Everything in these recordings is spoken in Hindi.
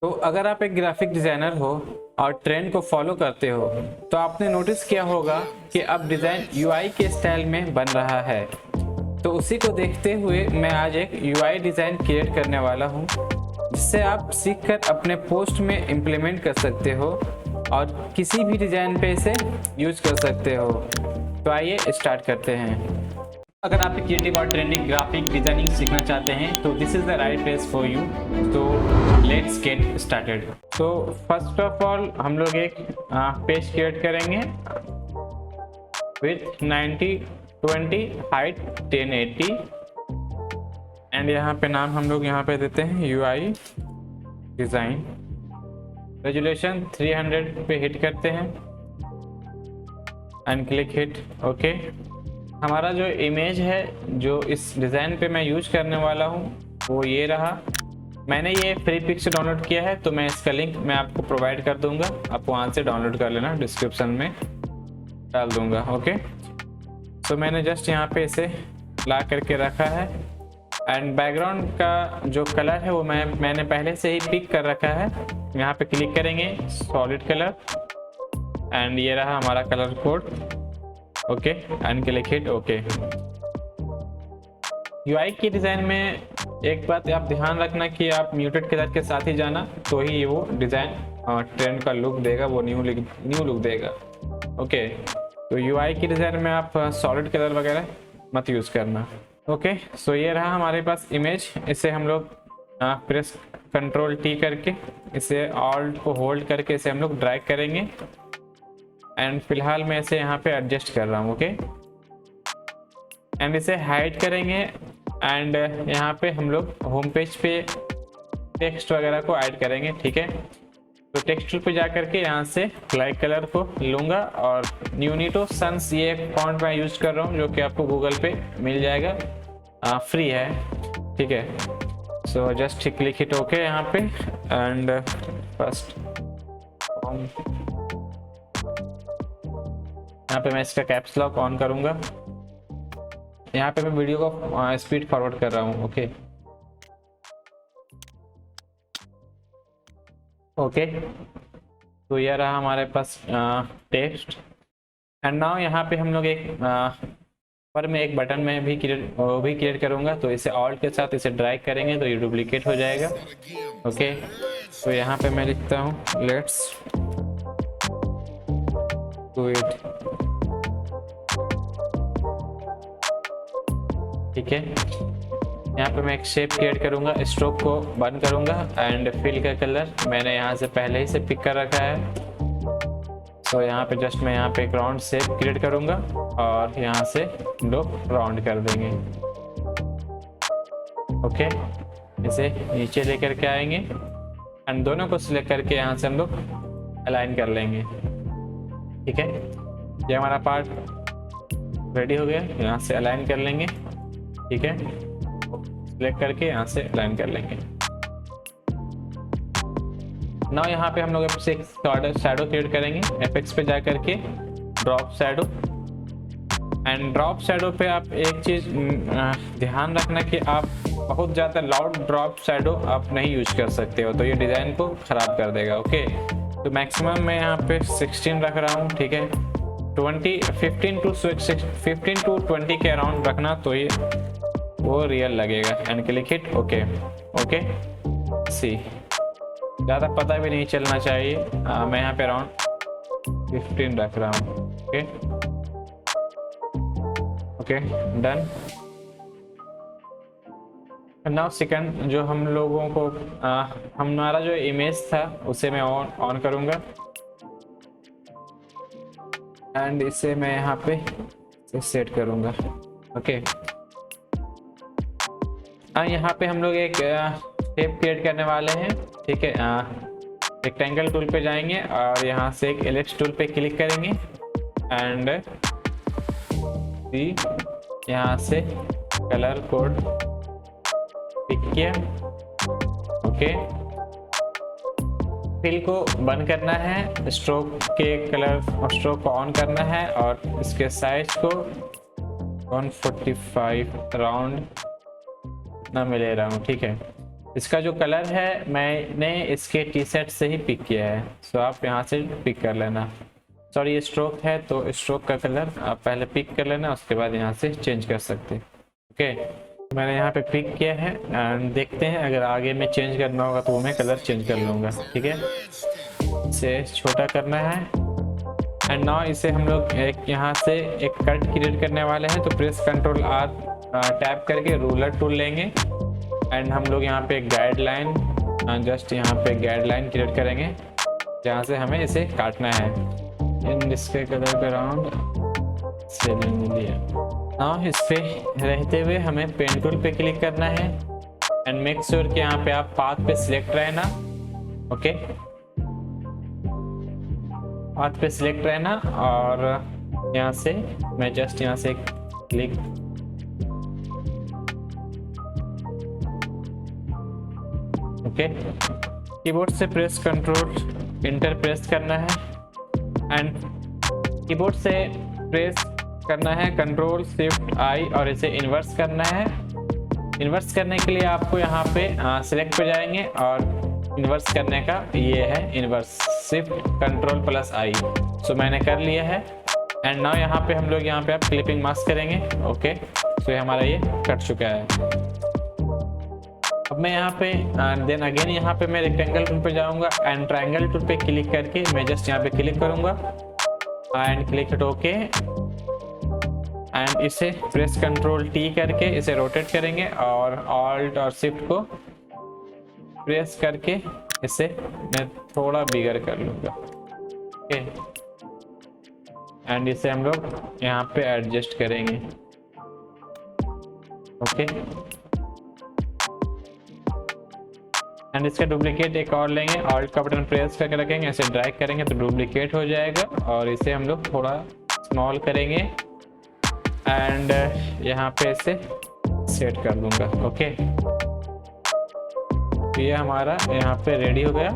तो अगर आप एक ग्राफिक डिज़ाइनर हो और ट्रेंड को फॉलो करते हो तो आपने नोटिस किया होगा कि अब डिज़ाइन यूआई के स्टाइल में बन रहा है। तो उसी को देखते हुए मैं आज एक यूआई डिज़ाइन क्रिएट करने वाला हूँ जिससे आप सीखकर अपने पोस्ट में इम्प्लीमेंट कर सकते हो और किसी भी डिज़ाइन पे इसे यूज कर सकते हो। तो आइए स्टार्ट करते हैं। अगर आप क्रिएटिव और ट्रेंडिंग ग्राफिक डिजाइनिंग सीखना चाहते हैं तो this is the right place for you. तो लेट्स गेट स्टार्टेड। तो फर्स्ट ऑफ ऑल हम लोग एक पेज क्रिएट करेंगे विथ 90/20 हाइट 1080 एंड यहाँ पे नाम हम लोग यहाँ पे देते हैं यूआई डिज़ाइन। रेजोल्यूशन 300 पे हिट करते हैं एंड क्लिक हिट ओके। हमारा जो इमेज है जो इस डिज़ाइन पे मैं यूज करने वाला हूँ वो ये रहा। मैंने ये फ्री पिक से डाउनलोड किया है तो मैं इसका लिंक मैं आपको प्रोवाइड कर दूंगा, आप वहाँ से डाउनलोड कर लेना, डिस्क्रिप्शन में डाल दूंगा ओके। तो मैंने जस्ट यहाँ पे इसे ला करके रखा है एंड बैकग्राउंड का जो कलर है वो मैंने पहले से ही पिक कर रखा है। यहाँ पे क्लिक करेंगे सॉलिड कलर एंड ये रहा हमारा colour code okay and click hit okay. UI की डिज़ाइन में एक बात आप ध्यान रखना कि आप म्यूटेड कलर के साथ ही जाना तो ही वो डिज़ाइन ट्रेंड का लुक देगा, वो न्यू लुक देगा ओके। तो यूआई की डिज़ाइन में आप सॉलिड कलर वगैरह मत यूज़ करना ओके। सो ये रहा हमारे पास इमेज। इसे हम लोग प्रेस कंट्रोल टी करके इसे ऑल्ट को होल्ड करके इसे हम लोग ड्रैग करेंगे एंड फिलहाल मैं इसे यहाँ पे एडजस्ट कर रहा हूँ ओके। एंड इसे हाइड करेंगे एंड यहाँ पे हम लोग होम पेज पे टेक्स्ट वगैरह को ऐड करेंगे ठीक है। तो टेक्स्ट पे जा करके यहाँ से ब्लैक कलर को लूँगा और न्यूनिटो सन्स ये फॉन्ट मैं यूज कर रहा हूँ जो कि आपको गूगल पे मिल जाएगा, फ्री है ठीक है। So just click hit okay यहाँ पे एंड फर्स्ट यहाँ पे मैं इसका कैप्स लॉक ऑन करूंगा। यहाँ पे मैं वीडियो को स्पीड फॉरवर्ड कर रहा हूँ ओके ओके। तो यह रहा हमारे पास टेक्स्ट एंड नाउ यहाँ पे हम लोग एक पर में एक बटन में भी क्रिएट करूँगा। तो इसे ऑल्ट के साथ इसे ड्रैग करेंगे तो ये डुप्लीकेट हो जाएगा ओके। तो यहाँ पे मैं लिखता हूँ लेट्स डू इट ठीक है। यहाँ पे मैं एक शेप क्रिएट करूँगा, स्ट्रोक को बंद करूँगा एंड फिल का कलर मैंने यहाँ से पहले ही से पिक कर रखा है। तो यहाँ पे जस्ट मैं यहाँ पे एक राउंड शेप क्रिएट करूँगा और यहाँ से दो राउंड कर देंगे ओके। इसे नीचे लेकर के आएंगे एंड दोनों को सिलेक्ट करके यहाँ से हम लोग अलाइन कर लेंगे ठीक है। ये हमारा पार्ट रेडी हो गया, यहाँ से अलाइन कर लेंगे ठीक है। सिलेक्ट करके यहाँ से अलाइन कर लेंगे। नाउ यहाँ पे हम लोग एक शैडो क्रिएट करेंगे। एपेक्स पे जा करके drop shadow and drop shadow पे आप एक चीज़ ध्यान रखना कि आप बहुत ज़्यादा लाउड ड्रॉप शैडो आप नहीं यूज कर सकते हो तो ये डिज़ाइन को ख़राब कर देगा ओके। तो मैक्सिमम मैं यहाँ पे 16 रख रहा हूँ ठीक है। 15 to 20 के अराउंड रखना तो ये वो रियल लगेगा and click hit okay okay. सी ज़्यादा पता भी नहीं चलना चाहिए, मैं यहाँ पे अराउंड 15 रख रहा हूँ okay okay done. Now second जो हम लोगों को हमारा जो इमेज था उसे मैं ऑन करूँगा एंड इसे मैं यहाँ पे सेट करूँगा ओके। यहाँ पे हम लोग एक शेप क्रिएट करने वाले हैं ठीक है। रेक्टेंगल टूल पे जाएंगे और यहाँ से एक एलिप्स टूल पे क्लिक करेंगे एंड यहाँ से कलर कोड पिक किया ओके। फिल को बंद करना है, स्ट्रोक के कलर स्ट्रोक को ऑन करना है और इसके साइज को 145 राउंड ना मैं ले रहा हूँ ठीक है। इसका जो कलर है मैंने इसके टी सेट से ही पिक किया है, सो आप यहाँ से पिक कर लेना। सॉरी ये स्ट्रोक है तो स्ट्रोक का कलर आप पहले पिक कर लेना, उसके बाद यहाँ से चेंज कर सकते हैं। ओके मैंने यहाँ पे पिक किया है एंड देखते हैं अगर आगे में चेंज करना होगा तो वो मैं कलर चेंज कर लूँगा। ठीक है, इसे छोटा करना है एंड नाउ इसे हम लोग एक यहाँ से एक कट क्रिएट करने वाले हैं, तो प्रेस कंट्रोल आर टैप करके रूलर टूल लेंगे एंड हम लोग यहाँ पे गाइडलाइन जस्ट यहाँ पे गाइडलाइन क्रिएट करेंगे जहाँ से हमें इसे काटना है। इन इसके कलर पे राउंड से लिया। नाउ इस पे रहते हुए हमें पेन टूल पे क्लिक करना है एंड मेक श्योर कि यहाँ पे आप पाथ पे सिलेक्ट रहना। ओके पाथ पे सिलेक्ट रहना और यहाँ से मैं जस्ट यहाँ से क्लिक ओके कीबोर्ड से प्रेस कंट्रोल इंटर प्रेस करना है एंड कीबोर्ड से प्रेस करना है कंट्रोल शिफ्ट आई और इसे इन्वर्स करना है। इन्वर्स करने के लिए आपको यहाँ पे सिलेक्ट पे जाएंगे और इन्वर्स करने का ये है इन्वर्स शिफ्ट कंट्रोल प्लस आई। सो मैंने कर लिया है एंड नाउ यहाँ पे हम लोग यहाँ पे आप क्लिपिंग मास्क करेंगे। ओके सो हमारा ये कट चुका है। अब मैं यहाँ पे देन अगेन यहाँ पे मैं रेक्टेंगल टूल पे जाऊँगा एंड ट्रायंगल टूल पे क्लिक करके मैं जस्ट यहाँ पे क्लिक करूँगा and click hit okay and इसे प्रेस कंट्रोल टी करके इसे रोटेट करेंगे और ऑल्ट और शिफ्ट को प्रेस करके इसे मैं थोड़ा बिगर कर लूँगा। ओके एंड इसे हम लोग यहाँ पे एडजस्ट करेंगे। ओके एंड इसका डुप्लीकेट एक और लेंगे, ऑल्ट का बटन प्रेस करके रखेंगे, इसे ड्रैग करेंगे तो डुप्लीकेट हो जाएगा और इसे हम लोग थोड़ा स्मॉल करेंगे एंड यहाँ पे इसे सेट कर दूंगा। ओके तो ये हमारा यहाँ पे रेडी हो गया।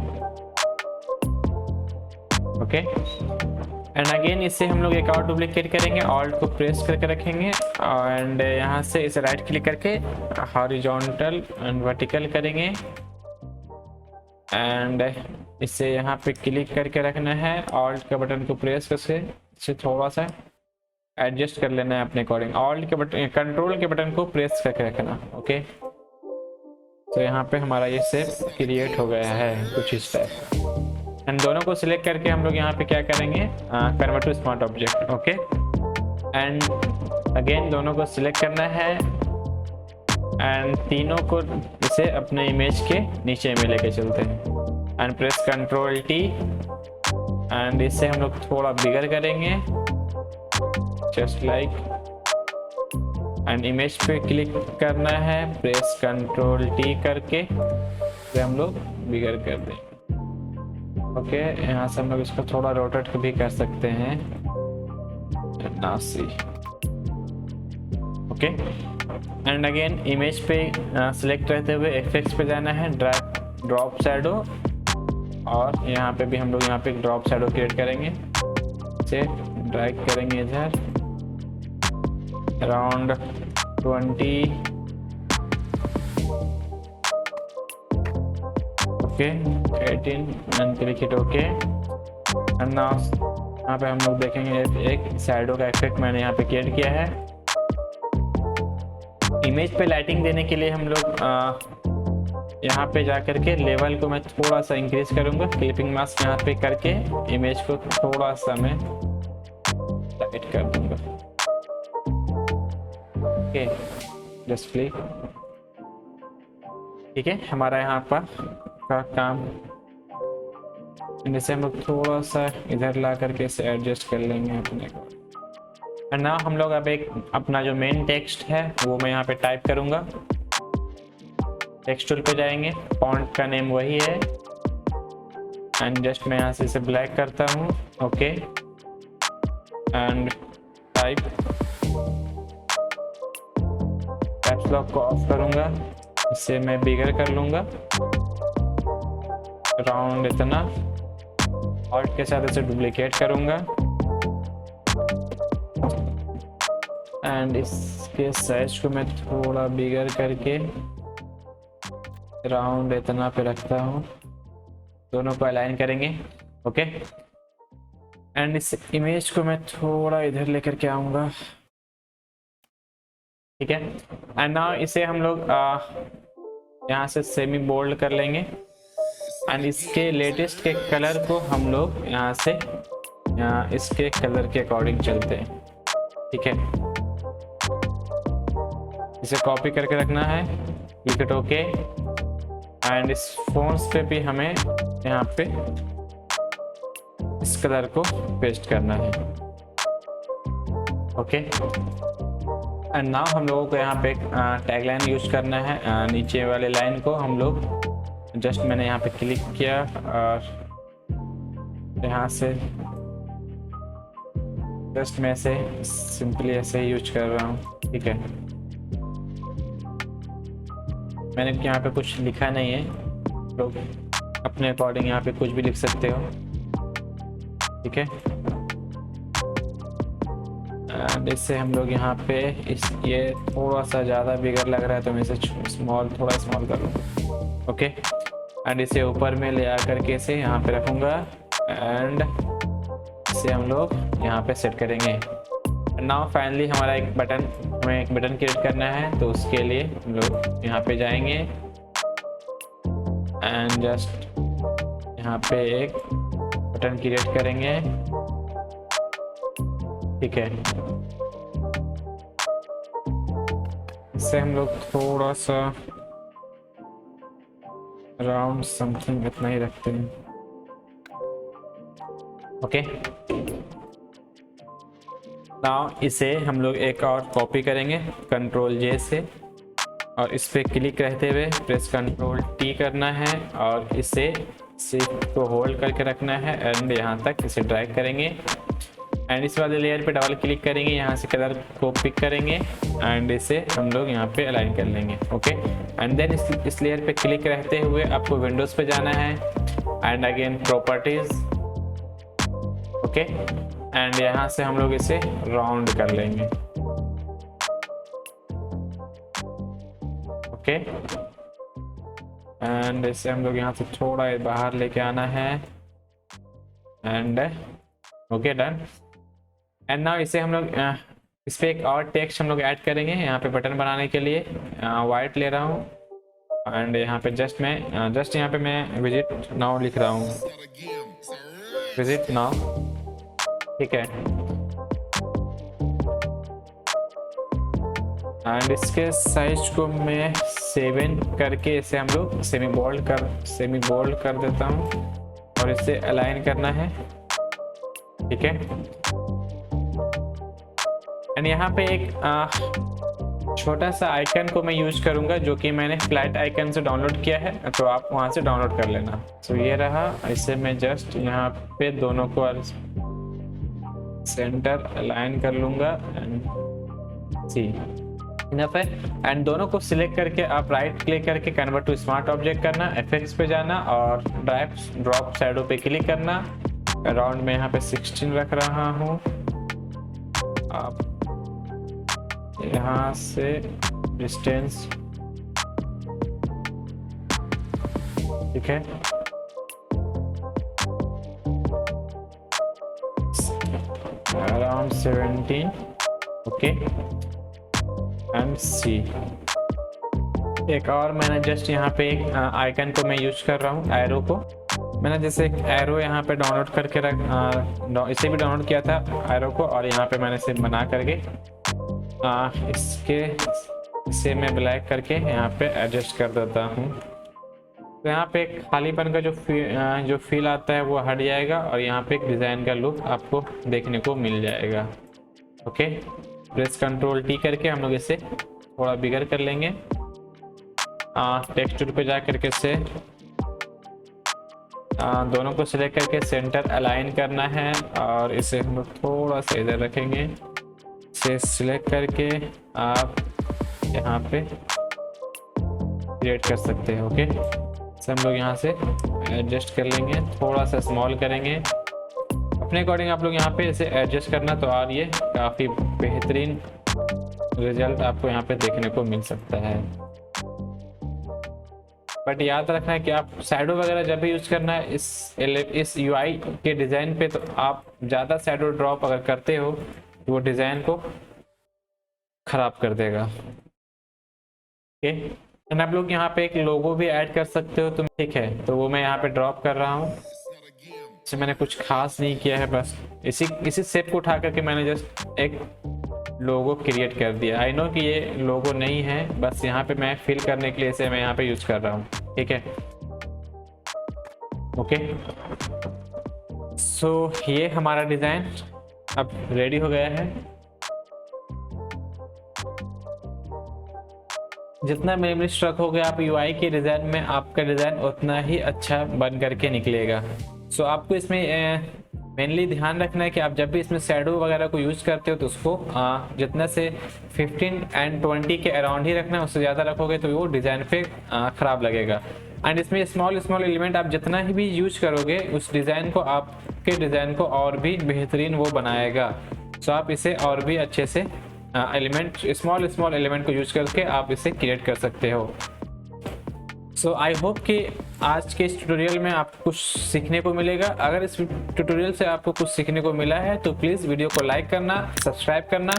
ओके एंड अगेन इसे हम लोग एक और डुप्लीकेट करेंगे, ऑल्ट को प्रेस करके रखेंगे एंड यहाँ से इसे राइट क्लिक करके हॉरिजॉन्टल एंड वर्टिकल करेंगे एंड इसे यहाँ पे क्लिक करके रखना है, ऑल्ट के बटन को प्रेस करके इसे थोड़ा सा एडजस्ट कर लेना है अपने अकॉर्डिंग। ऑल्ट के बटन कंट्रोल के बटन को प्रेस करके रखना। ओके तो यहाँ पे हमारा ये शेप क्रिएट हो गया है कुछ इस टाइप एंड दोनों को सिलेक्ट करके हम लोग यहाँ पे क्या करेंगे convert to smart object. Okay and again दोनों को सिलेक्ट करना है एंड तीनों को इसे अपने इमेज के नीचे में लेके चलते हैं and press control T and इसे हम लोग थोड़ा बिगर करेंगे जस्ट लाइक एंड इमेज पे क्लिक करना है, प्रेस कंट्रोल टी करके इसे हम लोग बिगर कर देंगे। ओके यहाँ से हम लोग इसको थोड़ा रोटेट भी कर सकते हैं। नासी ओके एंड अगेन इमेज पे सिलेक्ट रहते हुए इफेक्ट्स पे जाना है, ड्रॉप शैडो और यहाँ पे भी हम लोग यहाँ पे ड्रॉप शैडो क्रिएट करेंगे, इसे ड्रैग करेंगे इधर around 20। Okay 18 and click hit okay and now यहाँ पे हम लोग देखेंगे एक शैडो का इफेक्ट मैंने यहाँ पे क्रिएट किया है। इमेज पे लाइटिंग देने के लिए हम लोग यहाँ पे जाकर के लेवल को मैं थोड़ा सा इंक्रीज करूँगा, क्लिपिंग मास्क यहाँ पे करके इमेज को थोड़ा सा मैं लाइट कर दूंगा। Okay just click. ठीक है हमारा यहाँ पर का काम इसे हम लोग थोड़ा सा इधर ला करके इसे एडजस्ट कर लेंगे अपने को एंड नाउ हम लोग अब एक अपना जो मेन टेक्स्ट है वो मैं यहाँ पे टाइप करूँगा। टेक्स्ट टूल पे जाएंगे, फॉन्ट का नेम वही है एंड जस्ट मैं यहाँ से इसे ब्लैक करता हूँ। Okay and type caps lock को ऑफ करूँगा, इसे मैं बिगर कर लूँगा राउंड इतना, ऑल्ट के साथ इसे डुप्लीकेट करूँगा एंड इसके साइज को मैं थोड़ा बिगर करके राउंड इतना पे रखता हूँ, दोनों को अलाइन करेंगे। ओके, एंड इस इमेज को मैं थोड़ा इधर लेकर के आऊँगा, ठीक है। एंड नाउ इसे हम लोग यहाँ से सेमी बोल्ड कर लेंगे एंड इसके लेटेस्ट के कलर को हम लोग यहाँ से इसके कलर के अकॉर्डिंग चलते हैं, ठीक है। इसे कॉपी करके रखना है, क्लिक इट ओके। एंड इस फोन्स पे भी हमें यहाँ पे इस कलर को पेस्ट करना है, ओके। एंड नाउ हम लोगों को यहाँ पे टैगलाइन यूज करना है। नीचे वाले लाइन को हम लोग जस्ट मैंने यहाँ पे क्लिक किया और यहाँ से जस्ट मैं ऐसे सिंपली ऐसे ही यूज कर रहा हूँ, ठीक है। मैंने यहाँ पे कुछ लिखा नहीं है, लोग अपने अकॉर्डिंग यहाँ पे कुछ भी लिख सकते हो, ठीक है। एंड इससे हम लोग यहाँ पे ये थोड़ा सा ज़्यादा बिगर लग रहा है तो मैं इसे थोड़ा स्मॉल कर लूँ, ओके। एंड इसे ऊपर में ले आकर के इसे यहाँ पे रखूँगा एंड इसे हम लोग यहाँ पे सेट करेंगे। नाउ फाइनली हमारा हमें एक बटन क्रिएट करना है, तो उसके लिए हम लोग यहाँ पे जाएंगे एंड जस्ट यहाँ पे एक बटन क्रिएट करेंगे, ठीक है। इससे हम लोग थोड़ा सा राउंड समथिंग इतना ही रखते हैं, ओके। नाउ इसे हम लोग एक और कॉपी करेंगे कंट्रोल जे से और इस पे क्लिक रहते हुए प्रेस कंट्रोल टी करना है और इसे शिफ्ट को होल्ड करके रखना है एंड यहाँ तक इसे ड्रैग करेंगे एंड इस वाले लेयर पे डबल क्लिक करेंगे, यहाँ से कलर को पिक करेंगे एंड इसे हम लोग यहाँ पे अलाइन कर लेंगे, ओके। एंड देन इस लेयर पे क्लिक रहते हुए आपको विंडोज पे जाना है and again properties, okay. And यहाँ से हम लोग इसे राउंड कर लेंगे, ओके। एंड इसे हम लोग यहाँ से थोड़ा बाहर लेके आना है and okay, done. And now इसे हम लोग इस पे एक और टेक्स्ट हम लोग ऐड करेंगे यहाँ पे बटन बनाने के लिए। वाइट ले रहा हूँ एंड यहाँ पे जस्ट यहाँ पे मैं विजिट नाउ लिख रहा हूँ, विजिट नाउ, ठीक है। एंड इसके साइज को मैं 7 करके इसे हम लोग सेमी बोल्ड कर देता हूँ और इसे अलाइन करना है, ठीक है। एंड यहाँ पे एक छोटा सा आइकन को मैं यूज करूंगा जो कि मैंने फ्लैट आइकन से डाउनलोड किया है, तो आप वहां से डाउनलोड कर लेना। तो ये रहा, इसे मैं जस्ट यहाँ पे दोनों को सेंटर अलाइन कर लूंगा एंड सी इनफ है। एंड दोनों को सिलेक्ट करके आप राइट क्लिक करके कन्वर्ट टू स्मार्ट ऑब्जेक्ट करना, इफेक्ट्स पे जाना और ड्रॉप शैडो पे क्लिक करना। अराउंड में यहाँ पे 16 रख रहा हूँ, आप यहाँ से डिस्टेंस, ठीक है। Around 17, okay. एंड सी एक और मैंने जस्ट यहाँ पे एक आइकन को मैं यूज कर रहा हूँ, एरो को। मैंने जैसे एक एरो यहाँ पे डाउनलोड करके इसे भी डाउनलोड किया था एरो को, और यहाँ पे मैंने इसे बना करके इसे मैं ब्लैक करके यहाँ पे एडजस्ट कर देता हूँ। तो यहाँ पे एक खालीपन का जो फील आता है वो हट जाएगा और यहाँ पे एक डिज़ाइन का लुक आपको देखने को मिल जाएगा, ओके। प्रेस कंट्रोल टी करके हम लोग इसे थोड़ा बिगर कर लेंगे। टेक्सचर पे जा करके इसे दोनों को सिलेक्ट करके सेंटर अलाइन करना है और इसे हम लोग थोड़ा सा इधर रखेंगे। इसे सिलेक्ट करके आप यहाँ पे क्रिएट कर सकते हैं, ओके। इसे हम लोग यहाँ से एडजस्ट कर लेंगे, थोड़ा सा स्मॉल करेंगे अपने अकॉर्डिंग। आप लोग यहाँ पे इसे एडजस्ट करना तो और ये काफ़ी बेहतरीन रिजल्ट आपको यहाँ पे देखने को मिल सकता है। बट याद रखना है कि आप शैडो वगैरह जब भी यूज करना है इस यूआई के डिज़ाइन पे, तो आप ज़्यादा शैडो ड्रॉप अगर करते हो तो वो डिज़ाइन को खराब कर देगा। ओके, एंड आप लोग यहाँ पे एक लोगो भी ऐड कर सकते हो तुम, ठीक है, तो वो मैं यहाँ पे ड्रॉप कर रहा हूँ। इससे मैंने कुछ खास नहीं किया है, बस इसी शेप को उठा करके मैंने जस्ट एक लोगो क्रिएट कर दिया। आई नो कि ये लोगो नहीं है, बस यहाँ पे मैं फिल करने के लिए इसे मैं यहाँ पे यूज कर रहा हूँ, ठीक है। ओके, सो ये हमारा डिज़ाइन अब रेडी हो गया है। जितना मिनिमलिस्ट रखोगे आप यूआई के डिज़ाइन में, आपका डिज़ाइन उतना ही अच्छा बन करके निकलेगा। सो आपको इसमें मेनली ध्यान रखना है कि आप जब भी इसमें शैडो वगैरह को यूज़ करते हो तो उसको जितना से 15 एंड 20 के अराउंड ही रखना है। उससे ज़्यादा रखोगे तो वो डिज़ाइन पे ख़राब लगेगा। एंड इसमें स्मॉल स्मॉल एलिमेंट आप जितना ही भी यूज करोगे, उस डिज़ाइन को, आपके डिज़ाइन को और भी बेहतरीन वो बनाएगा। सो आप इसे और भी अच्छे से एलिमेंट, स्मॉल स्मॉल एलिमेंट को यूज करके आप इसे क्रिएट कर सकते हो। सो आई होप कि आज के इस ट्यूटोरियल में आपको कुछ सीखने को मिलेगा। अगर इस ट्यूटोरियल से आपको कुछ सीखने को मिला है तो प्लीज़ वीडियो को लाइक करना, सब्सक्राइब करना,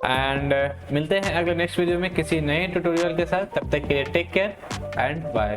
एंड मिलते हैं अगले नेक्स्ट वीडियो में किसी नए ट्यूटोरियल के साथ। तब तक के लिए टेक केयर एंड बाय।